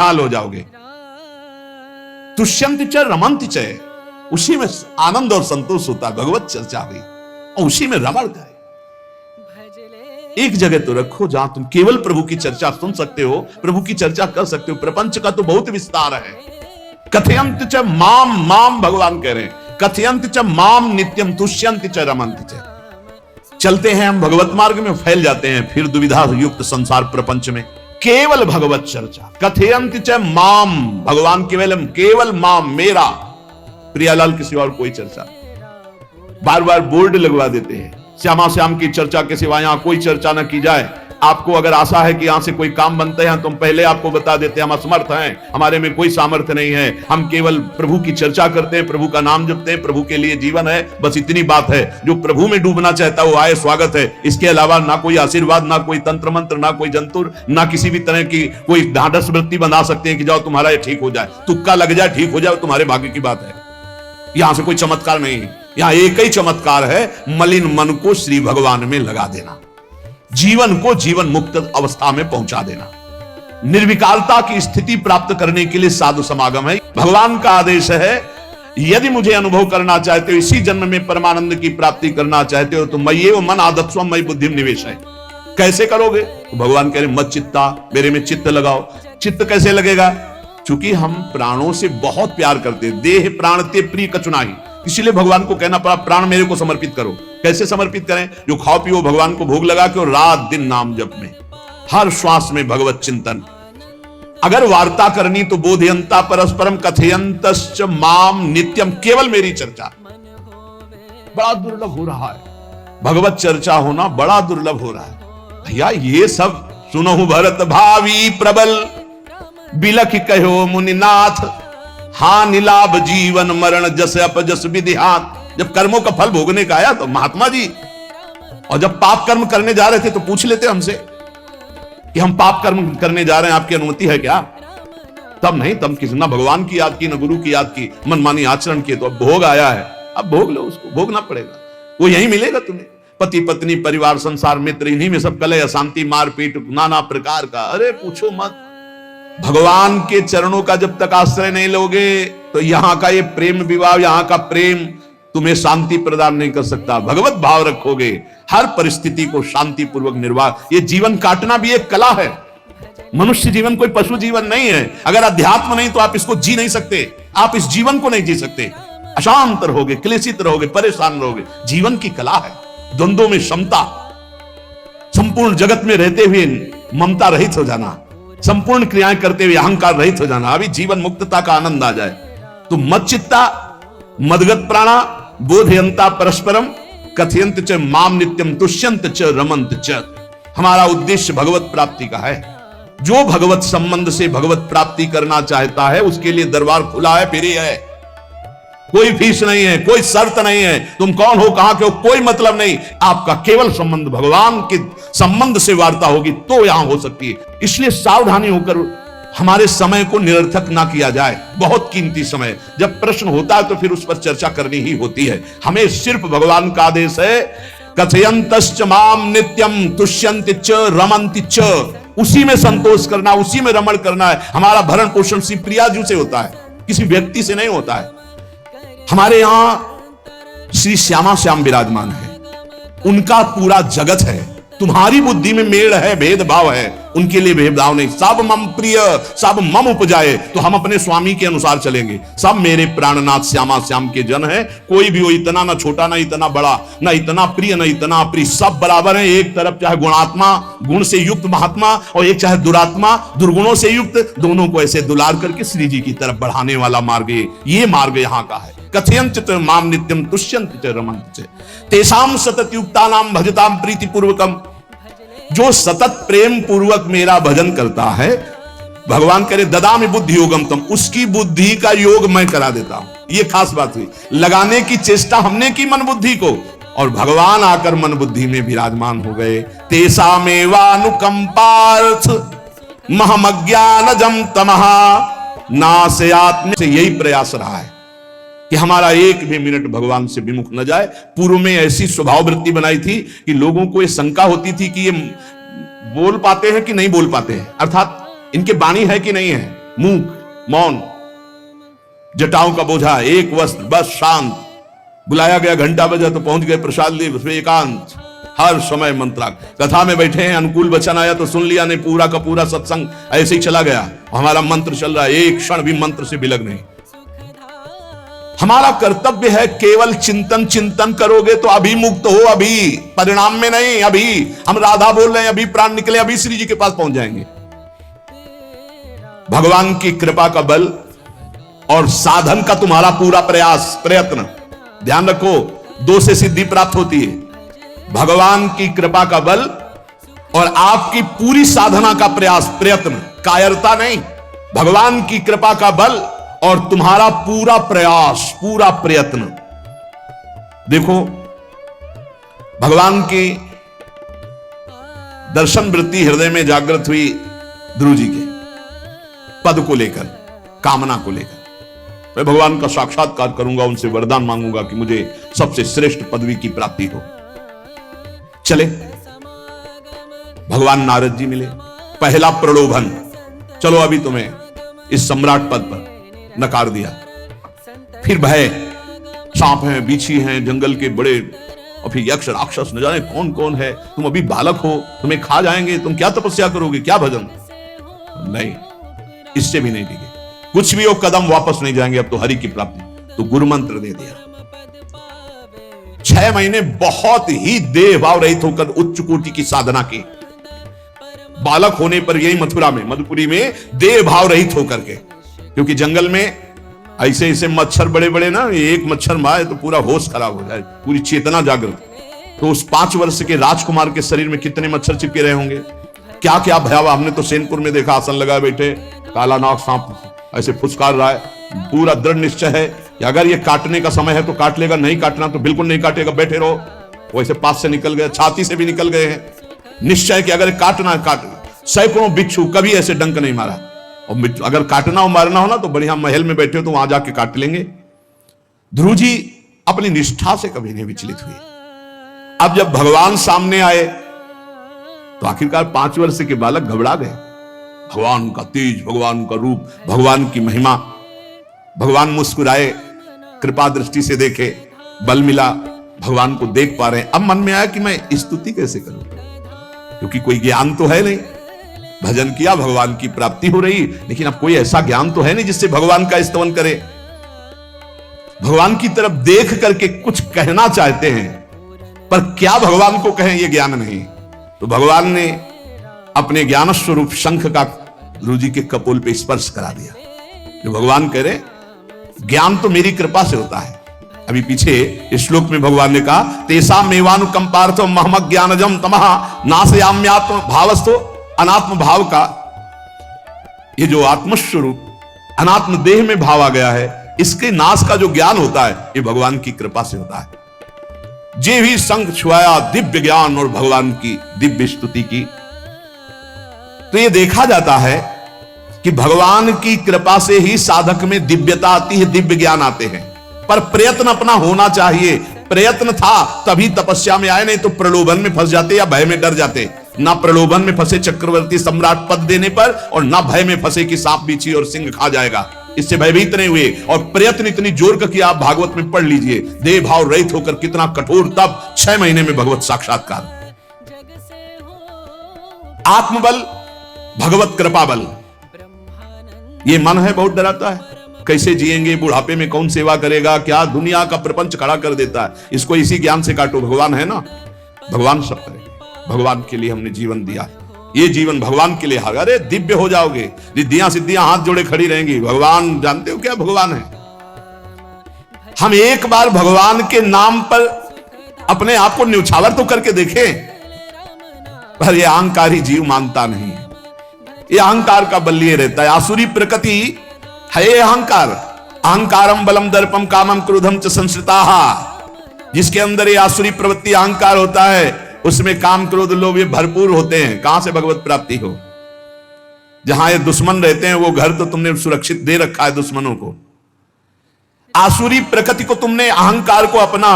खुशहाल हो जाओगे। तुष्यंत च रमंत च, उसी में आनंद और संतोष होता है। भगवत चर्चा हुई और उसी में रमण करे। एक जगह तो रखो जहां तुम केवल प्रभु की चर्चा सुन सकते हो, प्रभु की चर्चा कर सकते हो। प्रपंच का तो बहुत विस्तार है। कथयंत च माम, माम भगवान कह रहे हैं, कथयंत च माम नित्यम तुष्यंत च रमंत च। चलते हैं हम भगवत मार्ग में, फैल जाते हैं फिर दुविधा युक्त संसार प्रपंच में। केवल भगवत चर्चा, कथयंत च माम, भगवान केवलम, केवल माम, मेरा, प्रियालाल के सिवा और कोई चर्चा। बार बार बोर्ड लगवा देते हैं, श्यामा श्याम की चर्चा के सिवा यहां कोई चर्चा न की जाए। आपको अगर आशा है कि यहां से कोई काम बनते हैं, तो हम पहले आपको बता देते हैं हम असमर्थ हैं, हमारे में कोई सामर्थ्य नहीं है। हम केवल प्रभु की चर्चा करते हैं, प्रभु का नाम जपते हैं, प्रभु के लिए जीवन है, बस इतनी बात है। जो प्रभु में डूबना चाहता है वो आए, स्वागत है। इसके अलावा ना कोई आशीर्वाद, ना कोई तंत्र मंत्र, ना कोई जंतुर, ना किसी भी तरह की कोई ढांढस वृत्ति बना सकते हैं कि जाओ तुम्हारा ये ठीक हो जाए, तुक्का लग जाए, ठीक हो जाए, तुम्हारे भाग्य की बात है। यहां से कोई चमत्कार नहीं है। यहां एक ही चमत्कार है, मलिन मन को श्री भगवान में लगा देना, जीवन को जीवन मुक्त अवस्था में पहुंचा देना। निर्विकारता की स्थिति प्राप्त करने के लिए साधु समागम है। भगवान का आदेश है, यदि मुझे अनुभव करना चाहते हो, इसी जन्म में परमानंद की प्राप्ति करना चाहते हो, तो मय्ये वो मन आदत्स्व मयि बुद्धिम निवेश है। कैसे करोगे? तो भगवान कह रहे मत चित्ता, मेरे में चित्त लगाओ। चित्त कैसे लगेगा? चूंकि हम प्राणों से बहुत प्यार करते हैं, देह प्राण ते प्रिय कचुनाही, इसलिए भगवान को कहना पड़ा प्राण मेरे को समर्पित करो। कैसे समर्पित करें? जो खाओ पियो भगवान को भोग लगा के, और रात दिन नाम जप में, हर श्वास में भगवत चिंतन। अगर वार्ता करनी तो बोधयंता परस्परम कथयंतश्च माम नित्यम, केवल मेरी चर्चा। बड़ा दुर्लभ हो रहा है, भगवत चर्चा होना बड़ा दुर्लभ हो रहा है। भैया ये सब सुनो भरत भावी प्रबल, बिलख कहो मुनिनाथ, हानि लाभ जीवन मरण जस अपजस विधिहात। जब कर्मों का फल भोगने का आया तो महात्मा जी, और जब पाप कर्म करने जा रहे थे तो पूछ लेते हमसे कि हम पाप कर्म करने जा रहे हैं, आपकी अनुमति है क्या? तब नहीं, तब किसी ना भगवान की याद की, ना गुरु की याद की, मनमानी आचरण किए। तो अब भोग आया है, अब भोग लो, उसको भोगना पड़ेगा, वो यही मिलेगा तुम्हें। पति पत्नी परिवार संसार मित्र, इन्हीं में सब कलह अशांति मारपीट नाना प्रकार का। अरे पूछो मत। भगवान के चरणों का जब तक आश्रय नहीं लोगे तो यहां का ये प्रेम विवाह, यहां का प्रेम तुम्हें शांति प्रदान नहीं कर सकता। भगवत भाव रखोगे, हर परिस्थिति को शांति पूर्वक निर्वाह। ये जीवन काटना भी एक कला है। मनुष्य जीवन कोई पशु जीवन नहीं है। अगर अध्यात्म नहीं तो आप इसको जी नहीं सकते, आप इस जीवन को नहीं जी सकते। अशांत रहोगे, क्लेशित रहोगे, परेशान रहोगे। जीवन की कला है, द्वंद्वों में क्षमता, संपूर्ण जगत में रहते हुए ममता रहित हो जाना, संपूर्ण क्रियाएं करते हुए अहंकार रहित हो जाना, अभी जीवन मुक्तता का आनंद आ जाए। तो मच्चित्ता मदगत प्राणा बोधयंता परस्परम कथयंत च माम नित्यम तुष्यंत च रमंत च। हमारा उद्देश्य भगवत प्राप्ति का है। जो भगवत संबंध से भगवत प्राप्ति करना चाहता है उसके लिए दरबार खुला है, फ्री है, कोई फीस नहीं है, कोई शर्त नहीं है। तुम कौन हो, कहां के हो, कोई मतलब नहीं। आपका केवल संबंध भगवान के संबंध से वार्ता होगी तो यहां हो सकती है। इसलिए सावधानी होकर हमारे समय को निरर्थक ना किया जाए। बहुत कीमती समय, जब प्रश्न होता है तो फिर उस पर चर्चा करनी ही होती है। हमें सिर्फ भगवान का आदेश है, कथयंतश्च माम नित्यम तुष्यन्ति च रमन्ति च। उसी में संतोष करना, उसी में रमण करना है। हमारा भरण पोषण श्री प्रिया जी से होता है, किसी व्यक्ति से नहीं होता है। हमारे यहां श्री श्यामा श्याम विराजमान है, उनका पूरा जगत है। तुम्हारी बुद्धि में मेड़ है, भेदभाव है, उनके लिए भेदभाव नहीं। सब मम प्रिय, सब मम उपजाए, तो हम अपने स्वामी के अनुसार चलेंगे। सब मेरे प्राणनाथ श्यामा श्याम के जन हैं। कोई भी हो, इतना ना छोटा ना इतना बड़ा, ना इतना प्रिय ना इतना अप्रिय, सब बराबर हैं। एक तरफ चाहे गुणात्मा, गुण से युक्त महात्मा, और एक चाहे दुरात्मा, दुर्गुणों से युक्त, दोनों को ऐसे दुलार करके श्री जी की तरफ बढ़ाने वाला मार्ग ये मार्ग यहाँ का है। कथयंच च माम नित्यम तुष्यन्त च रमन्त च तेषां सतत युक्तानां भजतां प्रीति पूर्वकम। जो सतत प्रेम पूर्वक मेरा भजन करता है, भगवान करे ददामि बुद्धि योगम तम, उसकी बुद्धि का योग मैं करा देता हूं। ये खास बात हुई। लगाने की चेष्टा हमने की मन बुद्धि को, और भगवान आकर मन बुद्धि में विराजमान हो गए। तेषामेवानुकंपार्थ महमज्ञानजं तमः नास्यात्म। से यही प्रयास रहा है कि हमारा एक भी मिनट भगवान से विमुख न जाए। पूर्व में ऐसी स्वभाव वृत्ति बनाई थी कि लोगों को ये शंका होती थी कि ये बोल पाते हैं कि नहीं बोल पाते हैं, अर्थात इनके वाणी है कि नहीं है। मूक मौन, जटाओं का बोझा, एक वस्त्र, बस शांत। बुलाया गया, घंटा बजा तो पहुंच गए, प्रसाद लिए, उसमें एकांत, हर समय मंत्रा। कथा में बैठे हैं, अनुकूल वचन आया तो सुन लिया, नहीं पूरा का पूरा सत्संग ऐसे ही चला गया। हमारा मंत्र चल रहा है, एक क्षण भी मंत्र से विलग नहीं। हमारा कर्तव्य है केवल चिंतन। चिंतन करोगे तो अभी मुक्त हो, अभी, परिणाम में नहीं। अभी हम राधा बोल रहे हैं, अभी प्राण निकले, अभी श्री जी के पास पहुंच जाएंगे। भगवान की कृपा का बल और साधन का तुम्हारा पूरा प्रयास, प्रयत्न। ध्यान रखो, दो से सिद्धि प्राप्त होती है, भगवान की कृपा का बल और आपकी पूरी साधना का प्रयास, प्रयत्न, कायरता नहीं। भगवान की कृपा का बल और तुम्हारा पूरा प्रयास, पूरा प्रयत्न। देखो, भगवान की दर्शन वृत्ति हृदय में जागृत हुई ध्रुव जी के पद को लेकर, कामना को लेकर। मैं भगवान का साक्षात्कार करूंगा, उनसे वरदान मांगूंगा कि मुझे सबसे श्रेष्ठ पदवी की प्राप्ति हो। चले, भगवान नारद जी मिले। पहला प्रलोभन, चलो अभी तुम्हें इस सम्राट पद पर नकार दिया। फिर भय, सांप हैं, बिच्छी हैं, जंगल के बड़े, और फिर यक्ष राक्षस, न जाने कौन कौन है। तुम अभी बालक हो, तुम्हें खा जाएंगे, तुम क्या तपस्या करोगे, क्या भजन? नहीं, इससे भी नहीं टिके, कुछ भी हो, कदम वापस नहीं जाएंगे, अब तो हरि की प्राप्ति। तो गुरु मंत्र दे दिया। 6 महीने बहुत ही देह भाव रहित होकर उच्च कोटि की साधना की। बालक होने पर यही मथुरा में, मधुपुरी में देह भाव रहित होकर के, क्योंकि जंगल में ऐसे ऐसे मच्छर बड़े बड़े ना, एक मच्छर मारे तो पूरा होश खराब हो जाए, पूरी चेतना जागृत। तो उस 5 वर्ष के राजकुमार के शरीर में कितने मच्छर चिपके रहे होंगे, क्या क्या भयावह। हमने तो सेनपुर में देखा, आसन लगाए बैठे, काला नाग सांप ऐसे फुसकार रहा है। पूरा दृढ़ निश्चय है कि अगर ये काटने का समय है तो काट लेगा, नहीं काटना तो बिल्कुल नहीं काटेगा, बैठे रहो। वैसे पास से निकल गए, छाती से भी निकल गए हैं। निश्चय कि अगर काटना काट। सैकड़ों बिच्छू, कभी ऐसे डंक नहीं मारा। और अगर काटना हो, मारना हो ना, तो बढ़िया महल में बैठे हो तो वहां जाके काट लेंगे। ध्रुव जी अपनी निष्ठा से कभी नहीं विचलित हुए। अब जब भगवान सामने आए तो आखिरकार 5 वर्ष के बालक घबरा गए। भगवान का तेज, भगवान का रूप, भगवान की महिमा। भगवान मुस्कुराए, कृपा दृष्टि से देखे, बल मिला, भगवान को देख पा रहे हैं। अब मन में आया कि मैं स्तुति कैसे करूं, क्योंकि कोई ज्ञान तो है नहीं। भजन किया, भगवान की प्राप्ति हो रही, लेकिन अब कोई ऐसा ज्ञान तो है नहीं जिससे भगवान का स्तवन करे। भगवान की तरफ देख करके कुछ कहना चाहते हैं, पर क्या भगवान को कहें ये ज्ञान नहीं। तो भगवान ने अपने ज्ञान स्वरूप शंख का ध्रुव जी के कपोल पे स्पर्श करा दिया। जो भगवान कह रहे, ज्ञान तो मेरी कृपा से होता है। अभी पीछे इस श्लोक में भगवान ने कहा, तेसा मेवानुकंपार्थो महमक ज्ञानजम तमः नाशयाम्यात्म भावस्थो। अनात्म भाव का ये जो आत्मस्वरूप अनात्म देह में भाव आ गया है, इसके नाश का जो ज्ञान होता है, ये भगवान की कृपा से होता है। जे भी संग छुआया दिव्य ज्ञान और भगवान की दिव्य स्तुति की। तो ये देखा जाता है कि भगवान की कृपा से ही साधक में दिव्यता आती है, दिव्य ज्ञान आते हैं। पर प्रयत्न अपना होना चाहिए। प्रयत्न था तभी तपस्या में आए, नहीं तो प्रलोभन में फंस जाते या भय में डर जाते। ना प्रलोभन में फंसे चक्रवर्ती सम्राट पद देने पर, और ना भय में फंसे कि सांप बिच्छी और सिंह खा जाएगा, इससे भयभीत नहीं हुए। और प्रयत्न इतनी जोर का किया, आप भागवत में पढ़ लीजिए, देह भाव रहित होकर कितना कठोर तप, 6 महीने में भगवत साक्षात्कार। आत्मबल, भगवत कृपा बल। ये मन है बहुत डराता है, कैसे जिएंगे, बुढ़ापे में कौन सेवा करेगा, क्या दुनिया का प्रपंच खड़ा कर देता है। इसको इसी ज्ञान से काटो, भगवान है ना, भगवान सब करेंगे। भगवान के लिए हमने जीवन दिया, ये जीवन भगवान के लिए। अरे दिव्य हो जाओगे, रिद्धियां सिद्धियां हाथ जोड़े खड़ी रहेंगी। भगवान जानते हो क्या भगवान है। हम एक बार भगवान के नाम पर अपने आप को न्यौछावर तो करके देखें, पर यह अहंकारी जीव मानता नहीं। ये अहंकार का बल लिए रहता है। आसुरी प्रकृति है अहंकार। अहंकारम बलम दर्पम कामम क्रोधम च संश्रिताः। जिसके अंदर ये आसुरी प्रवृत्ति अहंकार होता है, उसमें काम क्रोध लोभ ये भरपूर होते हैं। कहां से भगवत प्राप्ति हो। जहां ये दुश्मन रहते हैं वो घर तो तुमने सुरक्षित दे रखा है दुश्मनों को। आसुरी प्रकृति को तुमने, अहंकार को अपना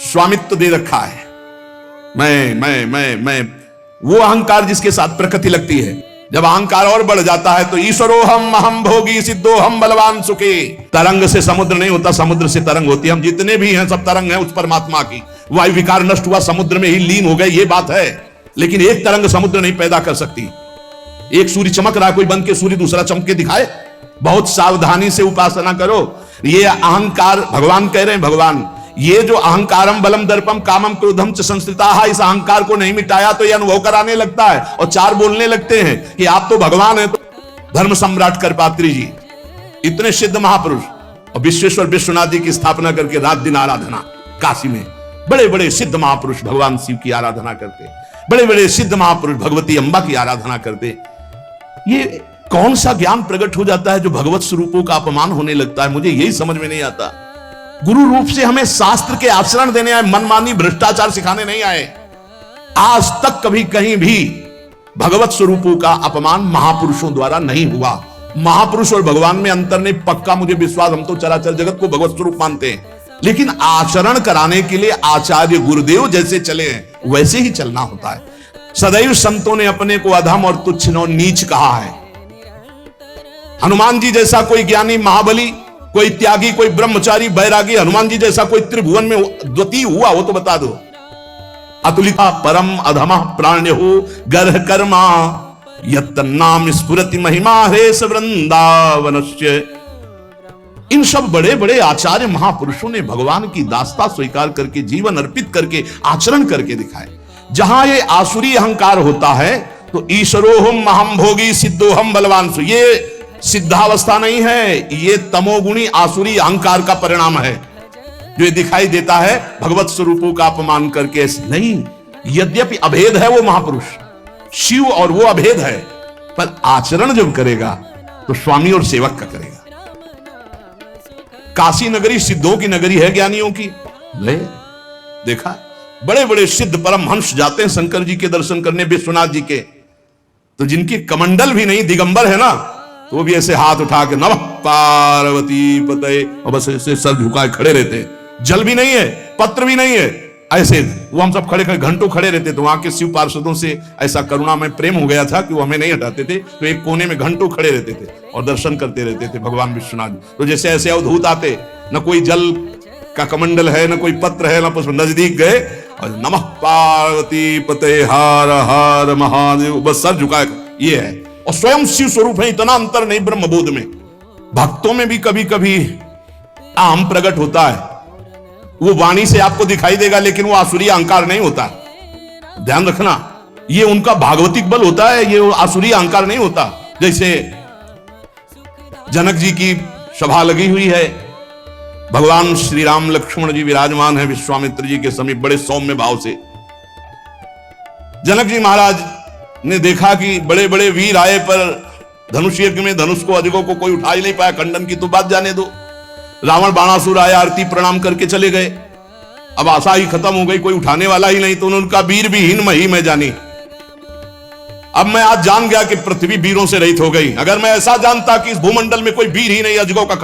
स्वामित्व दे रखा है। मैं वो अहंकार जिसके साथ प्रकृति लगती है। जब अहंकार और बढ़ जाता है तो ईश्वरो हम भोगी सिद्धो हम बलवान सुखी। तरंग से समुद्र नहीं होता, समुद्र से तरंग होती है। हम जितने भी हैं सब तरंग हैं उस परमात्मा की। वायु विकार नष्ट हुआ, समुद्र में ही लीन हो गए, ये बात है। लेकिन एक तरंग समुद्र नहीं पैदा कर सकती। एक सूर्य चमक रहा है, कोई बन के सूर्य दूसरा चमक के दिखाए? बहुत सावधानी से उपासना करो। ये अहंकार, भगवान कह रहे हैं, भगवान ये जो अहंकारम बलम दर्पम कामम क्रोधम च संस्कृता, इस अहंकार को नहीं मिटाया तो ये अनुभव कराने लगता है और चार बोलने लगते हैं कि आप तो भगवान हैं। तो धर्म सम्राट करपात्री जी इतने सिद्ध महापुरुष और विश्वेश्वर विश्वनाथ जी की स्थापना करके रात दिन आराधना, काशी में बड़े बड़े सिद्ध महापुरुष भगवान शिव की आराधना करते, बड़े बड़े सिद्ध महापुरुष भगवती अंबा की आराधना करते। ये कौन सा ज्ञान प्रकट हो जाता है जो भगवत स्वरूपों का अपमान होने लगता है? मुझे यही समझ में नहीं आता। गुरु रूप से हमें शास्त्र के आचरण देने आए, मनमानी भ्रष्टाचार सिखाने नहीं आए। आज तक कभी कहीं भी भगवत स्वरूपों का अपमान महापुरुषों द्वारा नहीं हुआ। महापुरुष और भगवान में अंतर नहीं, पक्का मुझे विश्वास। हम तो चराचर जगत को भगवत स्वरूप मानते हैं, लेकिन आचरण कराने के लिए आचार्य गुरुदेव जैसे चले हैं वैसे ही चलना होता है। सदैव संतों ने अपने को अधम और तुच्छ और नीच कहा है। हनुमान जी जैसा कोई ज्ञानी, महाबली, कोई त्यागी, कोई ब्रह्मचारी, बैरागी, हनुमान जी जैसा कोई त्रिभुवन में द्वितीय हुआ हो तो बता दो। अतुलिता परम अधम प्राण्य हो गर्ह कर्मा यत् नाम स्फुरति महिमा हेश वृंदावनस्य। इन सब बड़े बड़े आचार्य महापुरुषों ने भगवान की दासता स्वीकार करके, जीवन अर्पित करके, आचरण करके दिखाए। जहां ये आसुरी अहंकार होता है तो ईश्वरोहम अहम भोगी सिद्धोहम बलवान सु, ये सिद्धावस्था नहीं है, ये तमोगुणी आसुरी अहंकार का परिणाम है जो दिखाई देता है भगवत स्वरूपों का अपमान करके। नहीं, यद्यपि अभेद है वो महापुरुष शिव और वो अभेद है, पर आचरण जब करेगा तो स्वामी और सेवक का करेगा। काशी नगरी सिद्धों की नगरी है, ज्ञानियों की। ले देखा, बड़े बड़े सिद्ध परमहंस जाते हैं शंकर जी के दर्शन करने, विश्वनाथ जी के, तो जिनकी कमंडल भी नहीं, दिगंबर है ना, तो वो भी ऐसे हाथ उठा के नमः पार्वती पते, और बस ऐसे सर झुकाए खड़े रहते। जल भी नहीं है, पत्र भी नहीं है, ऐसे वो हम सब खड़े खड़े घंटों खड़े रहते। तो वहां के शिव पार्षदों से ऐसा करुणा में प्रेम हो गया था कि वो हमें नहीं हटाते थे, तो एक कोने में घंटों खड़े रहते थे और दर्शन करते रहते थे भगवान विश्वनाथ। तो जैसे ऐसे अवधूत आते, न कोई जल का कमंडल है, न कोई पत्र है, न पुष्प, नजदीक गए और नमः पार्वती पते हर हर महादेव, बस सर झुकाए। ये है, और स्वयं शिव स्वरूप है, इतना अंतर नहीं ब्रह्मबोध में। भक्तों में भी कभी कभी आम प्रकट होता है, वो वाणी से आपको दिखाई देगा, लेकिन वो आसुरी अहंकार नहीं होता। ध्यान रखना, ये उनका भागवतिक बल होता है, ये आसुरी अहंकार नहीं होता। जैसे जनक जी की सभा लगी हुई है, भगवान श्री राम लक्ष्मण जी विराजमान है विश्वामित्र जी के समीप बड़े सौम्य भाव से। जनक जी महाराज ने देखा कि बड़े बड़े वीर आए, पर धनुष यज्ञ में धनुष को अजगों को कोई उठा ही नहीं पाया, खंडन की तो बात जाने दो। रावण बाणासुर आया, आरती प्रणाम करके चले गए। अब आशा ही खत्म हो गई, कोई उठाने वाला ही नहीं, तो उनका वीर भी हीन मही में जानी। अब मैं आज जान गया कि पृथ्वी वीरों से रहित हो गई। अगर मैं ऐसा जानता कि इस भूमंडल में कोई वीर ही नहीं, अजगों का